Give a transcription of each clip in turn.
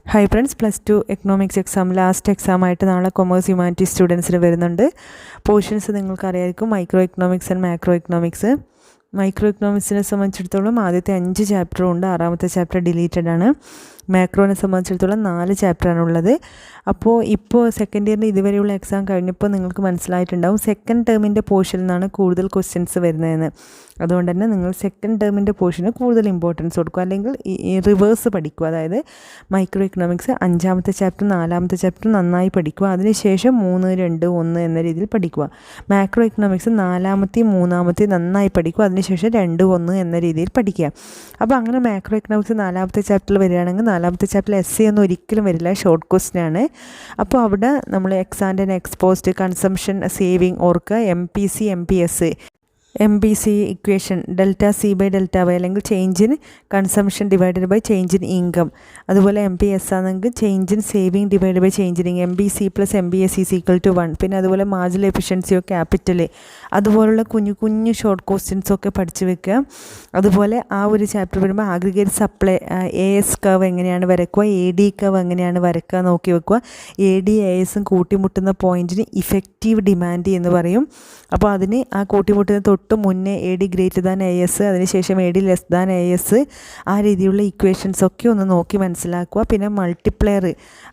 Hi friends, +2 economics exam last എക്സാമായിട്ട് നാളെ commerce humanities സ്റ്റുഡൻസിന് വരുന്നുണ്ട്. പോർഷൻസ് നിങ്ങൾക്കറിയായിരിക്കും, micro economics and macro economics. Micro എക്കണോമിക്സിനെ സംബന്ധിച്ചിടത്തോളം ആദ്യത്തെ 5 ചാപ്റ്ററും ഉണ്ട്, 6ാമത്തെ ചാപ്റ്റർ ഡിലീറ്റഡ് ആണ്. മാക്രോനെ സംബന്ധിച്ചിടത്തോളം 4 ചാപ്റ്ററാണുള്ളത്. ഇപ്പോൾ സെക്കൻഡ് ഇയറിൻ്റെ ഇതുവരെയുള്ള എക്സാം കഴിഞ്ഞപ്പോൾ നിങ്ങൾക്ക് മനസ്സിലായിട്ടുണ്ടാവും സെക്കൻഡ് ടേമിൻ്റെ പോർഷനിൽ നിന്നാണ് കൂടുതൽ ക്വസ്റ്റ്യൻസ് വരുന്നതെന്ന്. അതുകൊണ്ട് തന്നെ നിങ്ങൾ സെക്കൻഡ് ടേമിൻ്റെ പോർഷന് കൂടുതൽ ഇമ്പോർട്ടൻസ് കൊടുക്കുക, അല്ലെങ്കിൽ ഈ റിവേഴ്സ് പഠിക്കുക. അതായത് മൈക്രോ എക്കണോമിക്സ് 5ാമത്തെ ചാപ്റ്റർ 4ാമത്തെ ചാപ്റ്റർ നന്നായി പഠിക്കുക, അതിനുശേഷം 3, 2, 1 എന്ന രീതിയിൽ പഠിക്കുക. മാക്രോ എക്കണോമിക്സ് 4ാമത്തെയും 3ാമത്തെയും നന്നായി പഠിക്കുക, അതിനുശേഷം 2, 1 എന്ന രീതിയിൽ പഠിക്കുക. അപ്പോൾ അങ്ങനെ മാക്രോ എക്കണോമിക്സ് 4ാമത്തെ ചാപ്റ്ററിൽ വരികയാണെങ്കിൽ 4ാമത്തെ ചാപ്റ്ററിൽ എസ് ഒന്നും ഒരിക്കലും വരില്ല, ഷോർട്ട് ക്വസ്റ്റ്യൻ ആണ്. അപ്പോൾ അവിടെ നമ്മൾ ex and ex post, consumption, saving ഓർക്കുക, MPC, MPS, MPC equation ΔC/ΔY, അല്ലെങ്കിൽ change in consumption divided by change in income. അതുപോലെ MPS ആണെങ്കിൽ change in saving divide by change in MPC + MPS = 1. പിന്നെ അതുപോലെ മാർജിനൽ എഫിഷ്യൻസി ഓഫ് ക്യാപിറ്റൽ, അതുപോലുള്ള കുഞ്ഞു കുഞ്ഞു short questions ഒക്കെ പഠിച്ചു വെക്കുക. അതുപോലെ ആ ഒരു ചാപ്റ്റർ വരുമ്പോൾ ആഗ്രിഗേറ്റ് സപ്ലൈ, AS കർവ് എങ്ങനെയാണ് വരയ്ക്കുക, AD കർവ് എങ്ങനെയാണ് വരയ്ക്കുക നോക്കി വെക്കുക. AD ASും കൂട്ടിമുട്ടുന്ന പോയിൻറ്റിന് ഇഫക്റ്റീവ് ഡിമാൻഡ് എന്ന് പറയും. അപ്പോൾ അതിന് ആ കൂട്ടിമുട്ടുന്ന തൊട്ട് മുന്നേ AD > AS, അതിനുശേഷം AD < AS, ആ രീതിയിലുള്ള ഇക്വേഷൻസ് ഒക്കെ ഒന്ന് നോക്കി മനസ്സിലാക്കുക. പിന്നെ multiplier,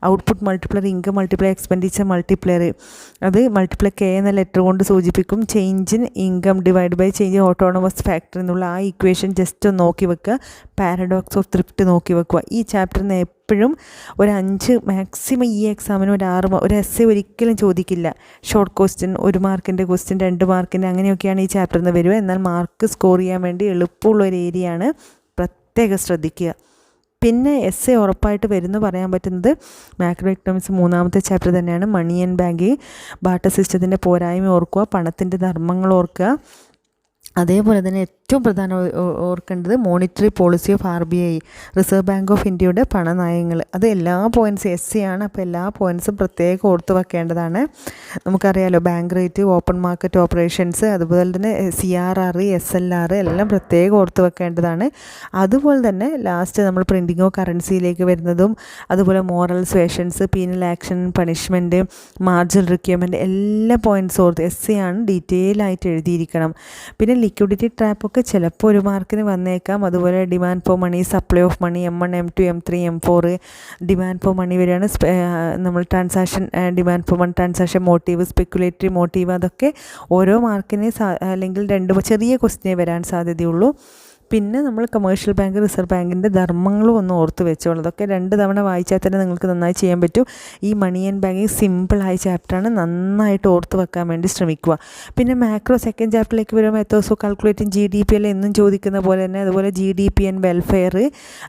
output multiplier, income multiplier, expenditure multiplier, അത് മൾട്ടിപ്ലയർ K എന്ന ലെറ്റർ കൊണ്ട് സൂചിപ്പിക്കും. Change in income divide by change autonomous factor എന്നുള്ള ആ ഇക്വേഷൻ ജസ്റ്റ് ഒന്ന് നോക്കി വെക്കുക. പാരഡോക്സ് ഓഫ് ത്രിഫ്റ്റ് നോക്കി വെക്കുക. ഈ ചാപ്റ്ററിന് എപ്പോഴും ഒരു 5, മാക്സിമം ഈ എക്സാമിന് ഒരു 6, ഒരു essay ഒരിക്കലും ചോദിക്കില്ല. ഷോർട്ട് ക്വസ്റ്റ്യൻ, 1 മാർക്കിൻ്റെ ക്വസ്റ്റ്യൻ, 2 മാർക്കിൻ്റെ, അങ്ങനെയൊക്കെയാണ് ഈ ചാപ്റ്ററിൽ നിന്ന് വരിക. എന്നാൽ മാർക്ക് സ്കോർ ചെയ്യാൻ വേണ്ടി എളുപ്പമുള്ള ഒരു ഏരിയയാണ്, പ്രത്യേകം ശ്രദ്ധിക്കുക. പിന്നെ essay ഉറപ്പായിട്ട് വരുമെന്ന് പറയാൻ പറ്റുന്നത് മാക്രോ എക്കണോമിക്സ് 3ാമത്തെ ചാപ്റ്റർ തന്നെയാണ്. മണി ആൻഡ് ബാങ്ക്, ബാർട്ടർ സിസ്റ്റത്തിൻ്റെ പോരായ്മ ഓർക്കുക, പണത്തിൻ്റെ ധർമ്മങ്ങൾ ഓർക്കുക. അതേപോലെ തന്നെ ഏറ്റവും പ്രധാനം ഓർക്കേണ്ടത് monetary policy of RBI, reserve bank of ഇന്ത്യയുടെ പണനയങ്ങൾ. അത് എല്ലാ പോയിൻറ്റ്സും essay ആണ്, അപ്പോൾ എല്ലാ പോയിൻറ്റ്സും പ്രത്യേകം ഓർത്ത് വെക്കേണ്ടതാണ്. നമുക്കറിയാലോ, bank rate, open market operations, അതുപോലെ തന്നെ CRR, SLR എല്ലാം പ്രത്യേകം ഓർത്ത് വെക്കേണ്ടതാണ്. അതുപോലെ തന്നെ ലാസ്റ്റ് നമ്മൾ പ്രിൻറ്റിംഗ് ഓഫ് കറൻസിയിലേക്ക് വരുന്നതും, അതുപോലെ moral suasions, penal action, punishment, marginal requirement, എല്ലാ പോയിൻറ്റ്സും ഓർത്ത് essay ആണ്, ഡീറ്റെയിൽ ആയിട്ട് എഴുതിയിരിക്കണം. പിന്നെ ലിക്വിഡിറ്റി ട്രാപ്പൊക്കെ ചിലപ്പോൾ 1 മാർക്കിന് വന്നേക്കാം. അതുപോലെ demand for money, supply of money, M1, M2, M3, M4, demand for money വരെയാണ്. നമ്മൾ transaction, demand for money, transaction motive, speculatory motive, അതൊക്കെ ഓരോ മാർക്കിന് അല്ലെങ്കിൽ 2 ചെറിയ ക്വസ്റ്റിനേ വരാൻ സാധ്യതയുള്ളൂ. പിന്നെ നമ്മൾ കമേഴ്ഷ്യൽ ബാങ്ക്, റിസർവ് ബാങ്കിൻ്റെ ധർമ്മങ്ങളും ഒന്ന് ഓർത്ത് വെച്ചോളൂ. അതൊക്കെ 2 തവണ വായിച്ചാൽ തന്നെ നിങ്ങൾക്ക് നന്നായി ചെയ്യാൻ പറ്റും. ഈ മണി ആൻഡ് ബാങ്കിങ് സിമ്പിളായ ചാപ്റ്ററാണ്, നന്നായിട്ട് ഓർത്ത് വെക്കാൻ വേണ്ടി ശ്രമിക്കുക. പിന്നെ മാക്രോ സെക്കൻഡ് ചാപ്റ്ററിലേക്ക് വരുമ്പോൾ മെത്തേഡ്സ് ഓഫ് കാൽക്കുലേറ്റിംഗ് GDP എല്ലാം എന്നും ചോദിക്കുന്ന പോലെ തന്നെ, അതുപോലെ GDP ആൻഡ് വെൽഫെയർ,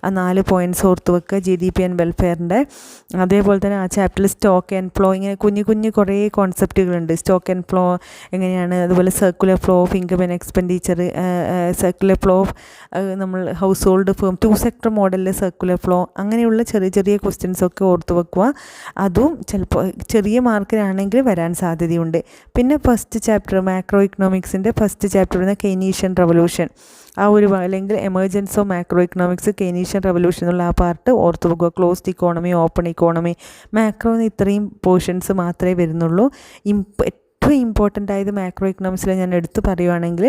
ആ 4 പോയിൻറ്റ്സ് ഓർത്ത് വെക്കുക, GDP ആൻഡ് വെൽഫെയറിൻ്റെ. അതേപോലെ തന്നെ ആ ചാപ്റ്ററിൽ സ്റ്റോക്ക് ആൻഡ് ഫ്ലോ, ഇങ്ങനെ കുഞ്ഞു കുഞ്ഞു കുറേ കോൺസെപ്റ്റുകളുണ്ട്. സ്റ്റോക്ക് ആൻഡ് ഫ്ലോ എങ്ങനെയാണ്, അതുപോലെ circular flow of income and expenditure, circular flow of നമ്മൾ ഹൗസ് ഹോൾഡ് ഫേം, 2 സെക്ടർ മോഡലിലെ സർക്കുലർ ഫ്ലോ, അങ്ങനെയുള്ള ചെറിയ ചെറിയ ക്വസ്റ്റ്യൻസൊക്കെ ഓർത്ത് വെക്കുക. അതും ചിലപ്പോൾ ചെറിയ മാർക്കിനാണെങ്കിൽ വരാൻ സാധ്യതയുണ്ട്. പിന്നെ ഫസ്റ്റ് ചാപ്റ്റർ, മാക്രോ ഇക്കണോമിക്സിൻ്റെ ഫസ്റ്റ് ചാപ്റ്റർ വരുന്ന കെയ്നീഷ്യൻ റവല്യൂഷൻ, ആ ഒരു, അല്ലെങ്കിൽ emergence of macro economics, Keynesian revolution എന്നുള്ള ആ പാർട്ട് ഓർത്ത് വെക്കുക. ക്ലോസ്ഡ് ഇക്കോണമി, ഓപ്പൺ ഇക്കോണമി, മാക്രോന്ന് ഇത്രയും പോർഷൻസ് മാത്രമേ വരുന്നുള്ളൂ. ഏറ്റവും ഇമ്പോർട്ടൻ്റ് ആയത് മാക്രോ എക്കണോമിക്സിൽ ഞാൻ എടുത്തു പറയുവാണെങ്കിൽ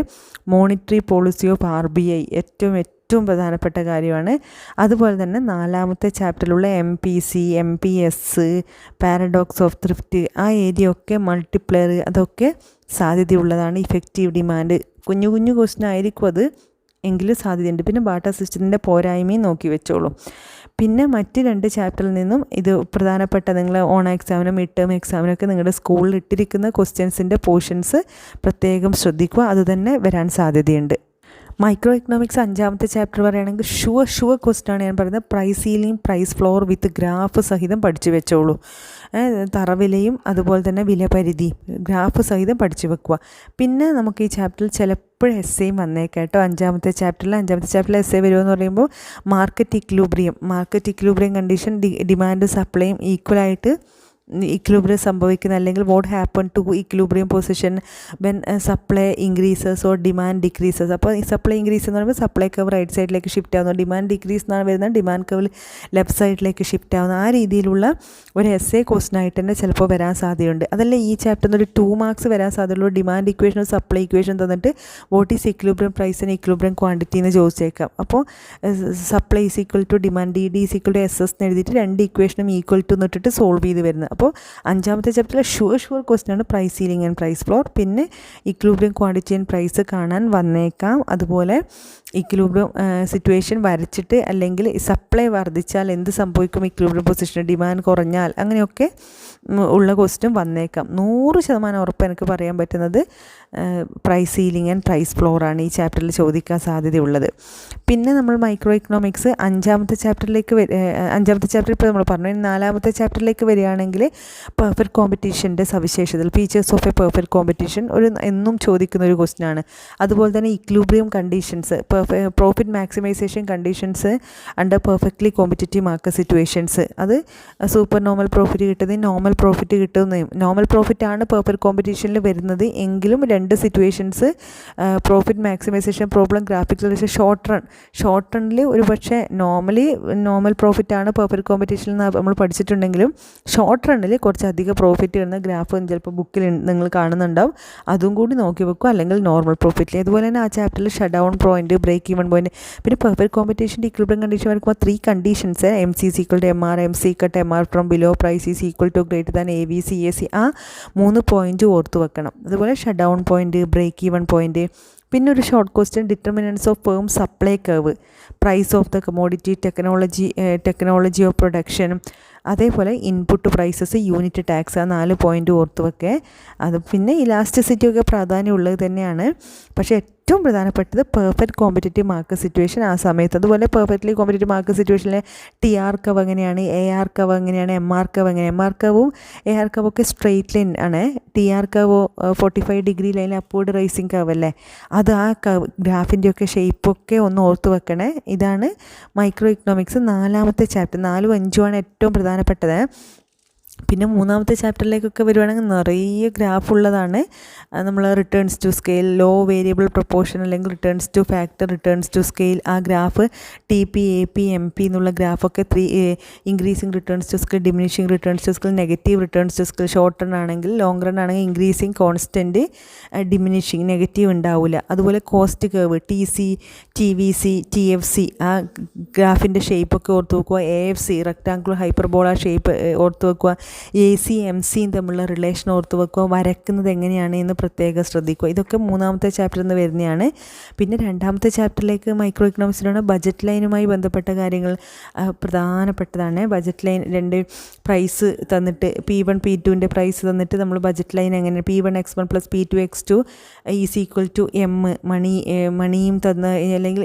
മോണിറ്ററി പോളിസി ഓഫ് RBI ഏറ്റവും പ്രധാനപ്പെട്ട കാര്യമാണ്. അതുപോലെ തന്നെ 4ാമത്തെ ചാപ്റ്ററിലുള്ള MPC, MPS, paradox of thrift, ആ ഏരിയ ഒക്കെ, മൾട്ടിപ്ലയർ, അതൊക്കെ സാധ്യതയുള്ളതാണ്. ഇഫക്റ്റീവ് ഡിമാൻഡ്, കുഞ്ഞു കുഞ്ഞു ക്വസ്റ്റ്യൻ ആയിരിക്കും അത്, എങ്കിലും സാധ്യതയുണ്ട്. പിന്നെ ബാർട്ടർ സിസ്റ്റത്തിൻ്റെ പോരായ്മയും നോക്കി വെച്ചോളൂ. പിന്നെ മറ്റ് 2 ചാപ്റ്ററിൽ നിന്നും ഇത് പ്രധാനപ്പെട്ട, നിങ്ങൾ ഓൺ എക്സാമിനും മിഡ് ടേം എക്സാമിനൊക്കെ നിങ്ങളുടെ സ്കൂളിൽ ഇട്ടിരിക്കുന്ന ക്വസ്റ്റ്യൻസിൻ്റെ പോർഷൻസ് പ്രത്യേകം ശ്രദ്ധിക്കുക, അതുതന്നെ വരാൻ സാധ്യതയുണ്ട്. മൈക്രോ എക്കണോമിക്സ് 5ാമത്തെ ചാപ്റ്റർ പറയുകയാണെങ്കിൽ ഷുവർ ക്വസ്റ്റ്യനാണ് ഞാൻ പറയുന്നത്. പ്രൈസ് സീലിംഗ്, പ്രൈസ് ഫ്ലോർ വിത്ത് ഗ്രാഫ് സഹിതം പഠിച്ചു വെച്ചോളൂ. തറവിലയും അതുപോലെ തന്നെ വിലപരിധി ഗ്രാഫ് സഹിതം പഠിച്ചു വെക്കുക. പിന്നെ നമുക്ക് ഈ ചാപ്റ്ററിൽ ചിലപ്പോഴും essayയും വന്നേക്കാട്ടോ. 5ാമത്തെ ചാപ്റ്ററിൽ essay വരുമെന്ന് പറയുമ്പോൾ മാർക്കറ്റ് ഇക്വിലിബ്രിയം കണ്ടീഷൻ, ഡിമാൻഡ് സപ്ലൈയും ഈക്വലായിട്ട് ഇക്വിലിബ്രിയം സംഭവിക്കുന്ന അല്ലെങ്കിൽ what happen to equilibrium position when supply increases or demand decreases. അപ്പോൾ ഈ സപ്ലൈ ഇൻക്രീസ് എന്ന് പറയുമ്പോൾ സപ്ലൈ കർവ് റൈറ്റ് സൈഡിലേക്ക് ഷിഫ്റ്റ് ആവുന്നു, ഡിമാൻഡ് ഡിക്രീസ് എന്നാണ് വരുന്നത്, ഡിമാൻഡ് കർവ് ലെഫ്റ്റ് സൈഡിലേക്ക് ഷിഫ്റ്റ് ആവുന്നു. ആ രീതിയിലുള്ള ഒരു എസ്എ ക്വസ്റ്റൻ ആയിട്ട് തന്നെ ചിലപ്പോൾ വരാൻ സാധ്യതയുണ്ട്. അതല്ല ഈ ചാപ്റ്ററിൽ ഒരു 2 മാർക്സ് വരാൻ സാധ്യതയുള്ളൂ. ഡിമാൻഡ് ഇക്വേഷനും സപ്ലൈ ഇക്വേഷൻ തന്നിട്ട് what is equilibrium price and equilibrium quantity എന്ന് ചോദിച്ചേക്കാം. അപ്പോൾ supply is equal to demand, D is equal to S S എന്ന് എഴുതിയിട്ട് 2 ഇക്വേഷനും ഈക്വൽ ടു എന്നിട്ടിട്ട് സോൾവ് ചെയ്ത് വരുന്നത്. അപ്പോൾ 5ാമത്തെ ചാപ്റ്ററിലെ ഷുവർ ക്വസ്റ്റൻ ആണ് price ceiling and price floor. പിന്നെ ഇക്വിലിബ്രിയം ക്വാണ്ടിറ്റി ആൻഡ് പ്രൈസ് കാണാൻ വന്നേക്കാം. അതുപോലെ ഇക്വിലിബ്രിയം സിറ്റുവേഷൻ വരച്ചിട്ട് അല്ലെങ്കിൽ സപ്ലൈ വർദ്ധിച്ചാൽ എന്ത് സംഭവിക്കും, ഇക്വിലിബ്രിയം പൊസിഷൻ ഡിമാൻഡ് കുറഞ്ഞാൽ, അങ്ങനെയൊക്കെ ഉള്ള ക്വസ്റ്റ്യൻ വന്നേക്കാം. 100% ഉറപ്പ് എനിക്ക് പറയാൻ പറ്റുന്നത് price ceiling and price floor ആണ് ഈ ചാപ്റ്ററിൽ ചോദിക്കാൻ സാധ്യതയുള്ളത്. പിന്നെ നമ്മൾ മൈക്രോ ഇക്കണോമിക്സ് 5ാമത്തെ ചാപ്റ്ററിലേക്ക് 5ാമത്തെ ചാപ്റ്റർ ഇപ്പോൾ നമ്മൾ പറഞ്ഞു. 4ാമത്തെ ചാപ്റ്ററിലേക്ക് വരികയാണെങ്കിൽ പെർഫെക്റ്റ് കോമ്പറ്റീഷൻ്റെ സവിശേഷതകൾ, features of a perfect competition എന്നും ചോദിക്കുന്ന ഒരു ക്വസ്റ്റ്യൻ ആണ്. അതുപോലെ തന്നെ equilibrium conditions, profit maximisation conditions under perfectly competitive market situations, അത് സൂപ്പർ നോർമൽ പ്രോഫിറ്റ് കിട്ടുന്നതും നോർമൽ പ്രോഫിറ്റ് കിട്ടുന്നതും. നോർമൽ പ്രോഫിറ്റ് ആണ് പെർഫെക്റ്റ് കോമ്പറ്റീഷനിൽ വരുന്നത് എങ്കിലും 2 situations profit maximisation problem graphical short റണ്ണിൽ ഒരു പക്ഷേ നോർമൽ പ്രോഫിറ്റ് ആണ് പെർഫെക്റ്റ് കോമ്പറ്റീഷനിൽ നമ്മൾ പഠിച്ചിട്ടുണ്ടെങ്കിലും ഷോർട്ട് റണ്ണിൽ കുറച്ചധികം പ്രോഫിറ്റ് വരുന്ന ഗ്രാഫ് ചിലപ്പോൾ ബുക്കിൽ നിങ്ങൾ കാണുന്നുണ്ടാവും. അതും കൂടി നോക്കി വെക്കും, അല്ലെങ്കിൽ നോർമൽ പ്രോഫിറ്റിൽ. അതുപോലെ തന്നെ ആ ചാപ്റ്ററിൽ shut down point, break even point, പിന്നെ പെർഫെക്റ്റ് കോമ്പറ്റീഷൻ്റെ ഇക്വിലിബ്രിയം കണ്ടീഷൻ വരയ്ക്കുമ്പോൾ 3 conditions, MC is equal to MR, MC cut MR from below, price is equal to greater than AV, CAC, ആ 3 പോയിന്റ് ഓർത്ത് വെക്കണം. അതുപോലെ ഷട്ട് down point, break even point. പിന്നെ ഒരു short question, determinants of firm supply curve, price of the commodity, technology of production, അതേപോലെ input prices, unit tax, ആ 4 point ഓർത്ത് വെക്കുക. അത് പിന്നെ ഇലാസ്റ്റിസിറ്റി ഒക്കെ പ്രാധാന്യമുള്ളത് തന്നെയാണ്. പക്ഷേ ഏറ്റവും പ്രധാനപ്പെട്ടത് പെർഫെക്റ്റ് കോമ്പറ്റീറ്റീവ് മാർക്കറ്റ് സിറ്റുവേഷൻ ആ സമയത്ത്. അതുപോലെ പെർഫെക്റ്റ്ലി കോമ്പറ്റീറ്റീവ് മാർക്കറ്റ് സിറ്റുവേഷനിലെ TR കർവ് എങ്ങനെയാണ്, AR കർവ് എങ്ങനെയാണ്, MR കർവ് എങ്ങനെയാണ്. MR കർവും AR കർവും ഒക്കെ സ്ട്രെയിറ്റ് ലൈൻ ആണ്. TR curve 45 degree line upward rising curve അല്ലേ, അത് ആ കർവ് ഗ്രാഫിൻ്റെയൊക്കെ ഷേപ്പൊക്കെ ഒന്ന് ഓർത്ത് വെക്കണേ. ഇതാണ് മൈക്രോ ഇക്കണോമിക്സ് 4ാമത്തെ ചാപ്റ്റർ. 4ഉം 5ഉമാണ് ഏറ്റവും പ്രധാനപ്പെട്ടത്. പിന്നെ 3ാമത്തെ ചാപ്റ്ററിലേക്കൊക്കെ വരുവാണെങ്കിൽ നിറയെ ഗ്രാഫ് ഉള്ളതാണ്. നമ്മൾ returns to scale, law variable proportion അല്ലെങ്കിൽ returns to factor, returns to scale, ആ ഗ്രാഫ് TP, AP, MP എന്നുള്ള ഗ്രാഫൊക്കെ increasing returns to scale, diminishing returns to scale, negative returns to scale. Short run ആണെങ്കിൽ, long run ആണെങ്കിൽ increasing constant, diminishing negative ഉണ്ടാവില്ല. അതുപോലെ cost curve TC, TVC, TFC, ആ ഗ്രാഫിൻ്റെ ഷേപ്പൊക്കെ ഓർത്ത് വെക്കുക. AFC റെക്ടാങ്കുലർ ഹൈപ്പർബോള ഷേപ്പ് ഓർത്ത് വെക്കുക. AC, MC തമ്മിലുള്ള റിലേഷൻ ഓർത്ത് വെക്കുക. വരയ്ക്കുന്നത് എങ്ങനെയാണ് എന്ന് പ്രത്യേകം ശ്രദ്ധിക്കുക. ഇതൊക്കെ 3ാമത്തെ ചാപ്റ്ററിൽ നിന്ന് വരുന്നതാണ്. പിന്നെ 2ാമത്തെ ചാപ്റ്ററിലേക്ക് മൈക്രോ ഇക്കണോമിക്സിലാണ് ബജറ്റ് ലൈനുമായി ബന്ധപ്പെട്ട കാര്യങ്ങൾ പ്രധാനപ്പെട്ടതാണ്. ബജറ്റ് ലൈൻ 2 പ്രൈസ് തന്നിട്ട് P1 P2ൻ്റെ പ്രൈസ് തന്നിട്ട് നമ്മൾ ബജറ്റ് ലൈൻ എങ്ങനെ, P1x1 + P2x2 is equal to M, മണിയും തന്ന് അല്ലെങ്കിൽ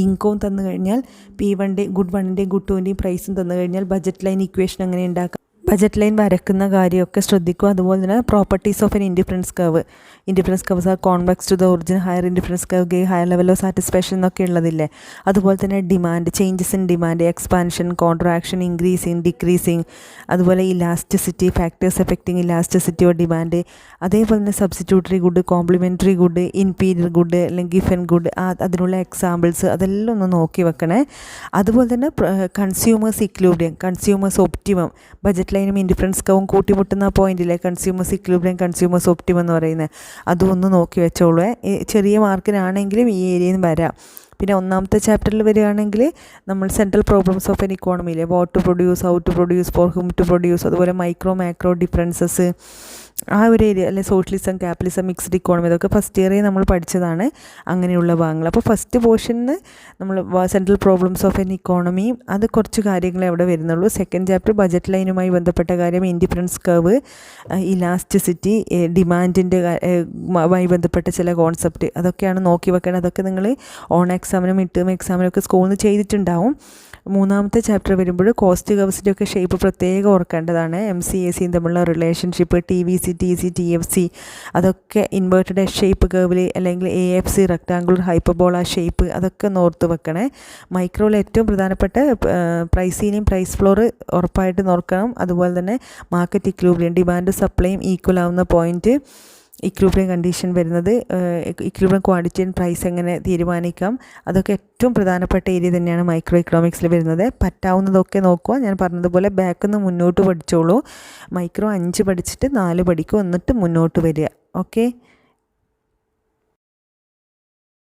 ഇൻകവും തന്നു കഴിഞ്ഞാൽ P1ൻ്റെ ഗുഡ് 1ൻ്റെയും ഗുഡ് 2ൻ്റെയും പ്രൈസും തന്നു കഴിഞ്ഞാൽ ബജറ്റ് ലൈൻ ഇക്വേഷൻ എങ്ങനെ ഉണ്ടാക്കാം, ബജറ്റ് ലൈൻ വരക്കുന്ന കാര്യമൊക്കെ ശ്രദ്ധിക്കുക. അതുപോലെ തന്നെ properties of an indifference curve are convex to the origin, higher indifference curve gave higher level of satisfaction എന്നൊക്കെ ഉള്ളതില്ലേ. അതുപോലെ തന്നെ demand, changes in demand, expansion, contraction, increasing, decreasing. അതുപോലെ elasticity, factors affecting elasticity of demand. അതേപോലെ തന്നെ substitutory good, complementary good, inferior good അല്ലെങ്കിൽ Giffen good, അതിനുള്ള examples അതെല്ലാം ഒന്ന് നോക്കി വെക്കണേ. അതുപോലെ തന്നെ consumer's equilibrium, consumer's optimum, budget ലൈനും ഇൻഡിഫറൻസ് കർവും കൂട്ടിമുട്ടുന്ന പോയിന്റിലെ കൺസ്യൂമേഴ്സ് ഇക്വിലിബ്രിയം, കൺസ്യൂമേഴ്സ് ഒപ്റ്റിമം എന്ന് പറയുന്നത്, അതും ഒന്ന് നോക്കി വെച്ചോളൂ. ചെറിയ മാർക്കിനാണെങ്കിലും ഈ ഏരിയയിൽ നിന്ന് വരാം. പിന്നെ 1ാമത്തെ ചാപ്റ്ററിൽ വരികയാണെങ്കിൽ നമ്മൾ സെൻട്രൽ പ്രോബ്ലംസ് ഓഫ് എൻ ഇക്കോണമിയിലെ what to produce, how to produce, for whom to produce, അതുപോലെ മൈക്രോ മാക്രോ ഡിഫറൻസസ്, ആ ഒരു ഏരിയ അല്ലെ, സോഷ്യലിസം, ക്യാപിറ്റലിസം, മിക്സ്ഡ് ഇക്കോണമി, ഇതൊക്കെ ഫസ്റ്റ് ഇയറിൽ നമ്മൾ പഠിച്ചതാണ് അങ്ങനെയുള്ള ഭാഗങ്ങൾ. അപ്പോൾ ഫസ്റ്റ് പോർഷനിൽ നമ്മൾ സെൻട്രൽ പ്രോബ്ലംസ് ഓഫ് എൻ ഇക്കോണമിയും അത് കുറച്ച് കാര്യങ്ങളെ അവിടെ വരുന്നുള്ളൂ. സെക്കൻഡ് ചാപ്റ്റർ ബജറ്റ് ലൈനുമായി ബന്ധപ്പെട്ട കാര്യം, ഇൻഡിഫറൻസ് കർവ്, ഇലാസ്റ്റിസിറ്റി, ഡിമാൻഡിൻ്റെ മായി ബന്ധപ്പെട്ട ചില കോൺസെപ്റ്റ്, അതൊക്കെയാണ് നോക്കി വെക്കണം. അതൊക്കെ നിങ്ങൾ ഓൺ എക്സാമിനും മിഡ് ടേം എക്സാമിനും ഒക്കെ സ്കൂളിൽ നിന്ന് ചെയ്തിട്ടുണ്ടാവും. മൂന്നാമത്തെ ചാപ്റ്റർ വരുമ്പോൾ കോസ്റ്റ് കർവ്സിൻ്റെ ഒക്കെ ഷേപ്പ് പ്രത്യേകം ഓർക്കേണ്ടതാണ്. MCAC തമ്മിലുള്ള റിലേഷൻഷിപ്പ്, TVC, TC, TFC അതൊക്കെ ഇൻവേർട്ടഡ് ഷേപ്പ് കർവിൽ അല്ലെങ്കിൽ AFC റെക്ടാങ്കുലർ ഹൈപ്പർബോള ഷേപ്പ് അതൊക്കെ ഒന്ന് ഓർത്ത് വെക്കണേ. മൈക്രോയിൽ ഏറ്റവും പ്രധാനപ്പെട്ട പ്രൈസിനെയും പ്രൈസ് ഫ്ലോർ ഉറപ്പായിട്ട് നോക്കണം. അതുപോലെ തന്നെ മാർക്കറ്റ് ഇക്വിലിബ്രിയം, ഡിമാൻഡ് സപ്ലൈയും ഈക്വൽ ആവുന്ന പോയിൻറ്റ്, ഇക്വിലിബ്രിയം കണ്ടീഷൻ വരുന്നത്, ഇക്വിലിബ്രിയം ക്വാണ്ടിറ്റി ആൻഡ് പ്രൈസ് എങ്ങനെ തീരുമാനിക്കാം, അതൊക്കെ ഏറ്റവും പ്രധാനപ്പെട്ട ഏരിയ തന്നെയാണ് മൈക്രോ ഇക്കണോമിക്സിൽ വരുന്നത്. പറ്റാവുന്നതൊക്കെ നോക്കുക. ഞാൻ പറഞ്ഞതുപോലെ ബാക്കിൽ നിന്ന് മുന്നോട്ട് പഠിച്ചോളൂ. മൈക്രോ 5 പഠിച്ചിട്ട് 4 പഠിക്കും, എന്നിട്ട് മുന്നോട്ട് വരിക. ഓക്കെ.